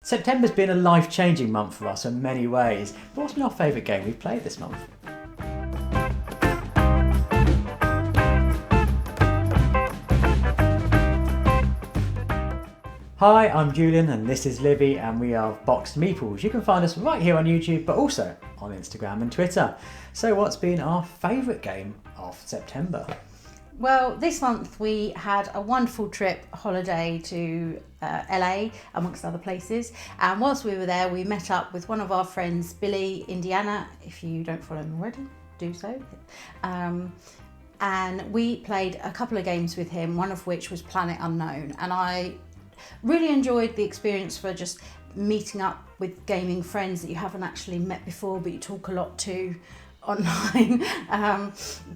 September's been a life-changing month for us in many ways. But what's been our favourite game we've played this month? Hi, I'm Julian and this is Libby and we are BoxedMeeples. You can find us right here on YouTube but also on Instagram and Twitter. So what's been our favourite game of September? Well, this month we had a wonderful holiday to LA, amongst other places. And whilst we were there, we met up with one of our friends, Billy, Indiana. If you don't follow him already, do so. And we played a couple of games with him, one of which was Planet Unknown. And I really enjoyed the experience for just meeting up with gaming friends that you haven't actually met before, but you talk a lot to online.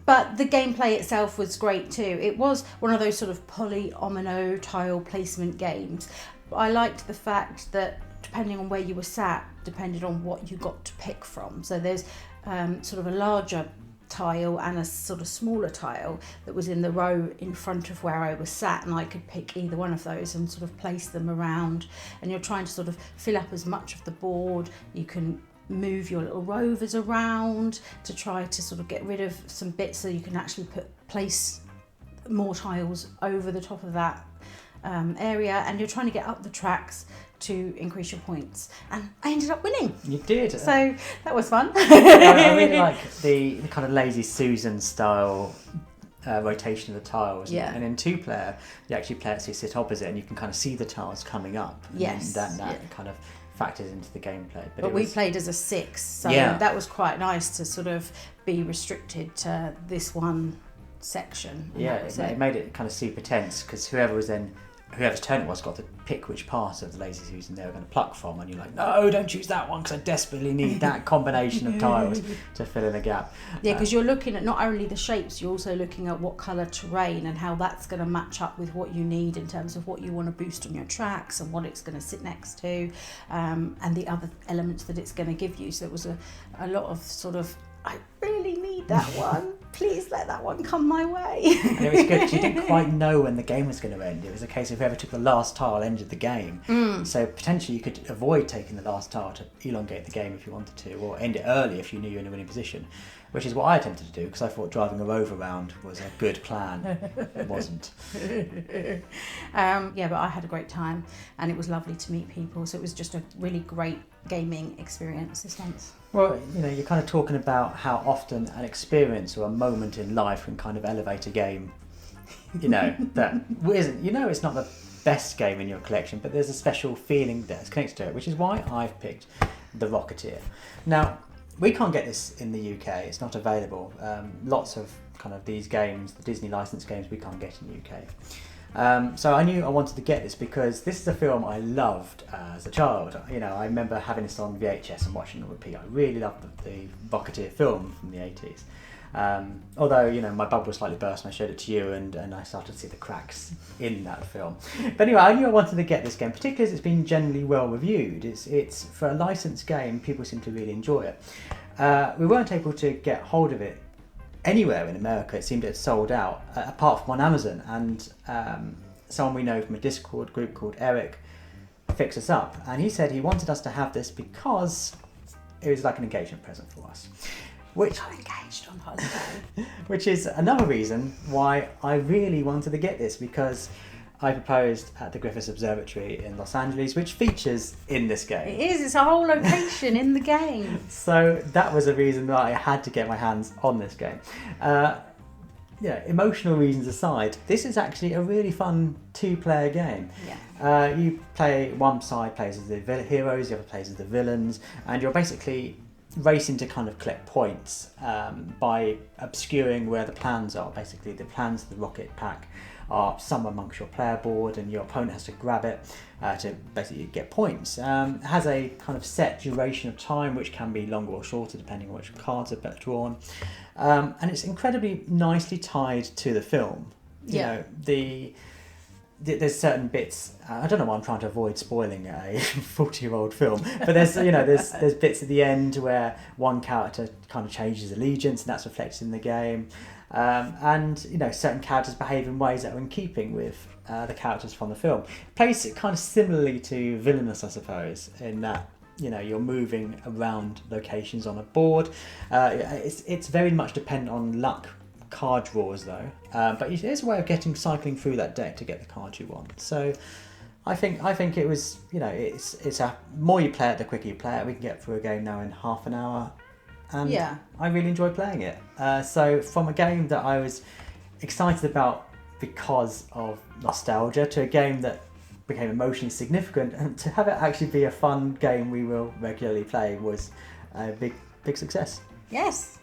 But the gameplay itself was great too. It was one of those sort of poly-omino tile placement games. I liked the fact that depending on where you were sat, depended on what you got to pick from. So there's sort of a larger tile and a sort of smaller tile that was in the row in front of where I was sat, and I could pick either one of those and sort of place them around, and you're trying to sort of fill up as much of the board. You can move your little rovers around to try to sort of get rid of some bits so you can actually place more tiles over the top of that area, and you're trying to get up the tracks to increase your points, and I ended up winning. You did. So that was fun. I really like the kind of Lazy Susan style rotation of the tiles. Yeah. And in 2-player, you actually play it so you sit opposite and you can kind of see the tiles coming up. Yes. And that kind of factors into the gameplay. But we played as a 6, so that was quite nice to sort of be restricted to this one section. Yeah, it made it kind of super tense because whoever's turn it was got to pick which part of the Lazy Susan they were going to pluck from, and you're like, no, don't choose that one because I desperately need that combination of tiles to fill in a gap. Yeah, because you're looking at not only the shapes, you're also looking at what colour terrain and how that's going to match up with what you need in terms of what you want to boost on your tracks and what it's going to sit next to, and the other elements that it's going to give you. So it was a lot of sort of, I really need that one. Please let that one come my way. And it was good because you didn't quite know when the game was going to end. It was a case of whoever took the last tile ended the game. So potentially you could avoid taking the last tile to elongate the game if you wanted to, or end it early if you knew you were in a winning position, which is what I attempted to do because I thought driving a rover around was a good plan. It wasn't. Yeah, but I had a great time and it was lovely to meet people. So it was just a really great gaming experience this month. Well, you're kind of talking about how often an experience or a moment in life can kind of elevate a game, that isn't, it's not the best game in your collection, but there's a special feeling that's connected to it, which is why I've picked the Rocketeer. Now, we can't get this in the UK, it's not available. Lots of kind of these games, the Disney licensed games, we can't get in the UK. So I knew I wanted to get this because this is a film I loved as a child. I remember having this on VHS and watching it on repeat. I really loved the Rocketeer film from the 80s. Although, my bubble was slightly burst and I showed it to you and I started to see the cracks in that film. But anyway, I knew I wanted to get this game, particularly as it's been generally well reviewed. It's for a licensed game, people seem to really enjoy it. We weren't able to get hold of it anywhere in America. It seemed it had sold out, apart from on Amazon, and someone we know from a Discord group called Eric fixed us up, and he said he wanted us to have this because it was like an engagement present for us. Which I'm engaged on holiday. Which is another reason why I really wanted to get this, because I proposed at the Griffith Observatory in Los Angeles, which features in this game. It is, it's a whole location in the game. So that was a reason that I had to get my hands on this game. Emotional reasons aside, this is actually a really fun 2-player game. Yeah. You play, one side plays as the heroes, the other plays as the villains, and you're basically racing to kind of collect points by obscuring where the plans are. Basically, the plans of the rocket pack are somewhere amongst your player board, and your opponent has to grab it to basically get points. It has a kind of set duration of time, which can be longer or shorter depending on which cards are better drawn, and it's incredibly nicely tied to the film. There's certain bits. I don't know why I'm trying to avoid spoiling a 40-year-old film, but there's bits at the end where one character kind of changes allegiance, and that's reflected in the game. and you know, certain characters behave in ways that are in keeping with the characters from the film. It plays it kind of similarly to Villainous, I suppose, in that, you know, you're moving around locations on a board. It's very much dependent on luck card draws though, but it is a way of cycling through that deck to get the cards you want. So I think it was, you know, it's a more you play it, the quicker you play it. We can get through a game now in half an hour, and Yeah. I really enjoyed playing it. So from a game that I was excited about because of nostalgia to a game that became emotionally significant, and to have it actually be a fun game we will regularly play was a big success. Yes.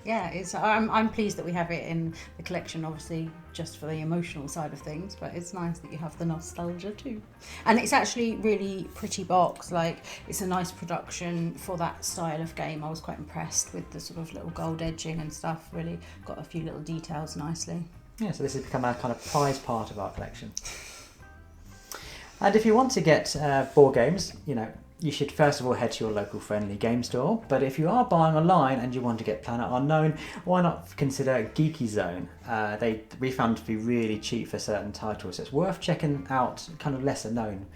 Yeah, I'm pleased that we have it in the collection, obviously just for the emotional side of things, but it's nice that you have the nostalgia too. And it's actually really pretty box, like it's a nice production for that style of game. I was quite impressed with the sort of little gold edging and stuff, really got a few little details nicely. Yeah, so this has become a kind of prized part of our collection. And if you want to get board games, you know, you should first of all head to your local friendly game store. But if you are buying online and you want to get Planet Unknown, why not consider Geekyzone? We found to be really cheap for certain titles. So it's worth checking out kind of lesser known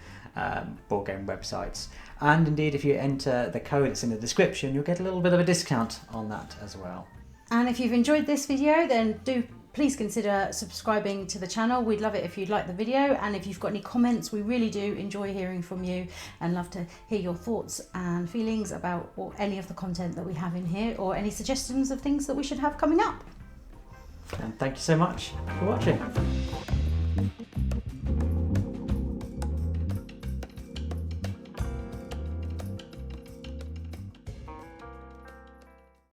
board game websites. And indeed, if you enter the code that's in the description, you'll get a little bit of a discount on that as well. And if you've enjoyed this video, then do please consider subscribing to the channel. We'd love it if you'd like the video, and if you've got any comments, we really do enjoy hearing from you and love to hear your thoughts and feelings about any of the content that we have in here, or any suggestions of things that we should have coming up. And thank you so much for watching.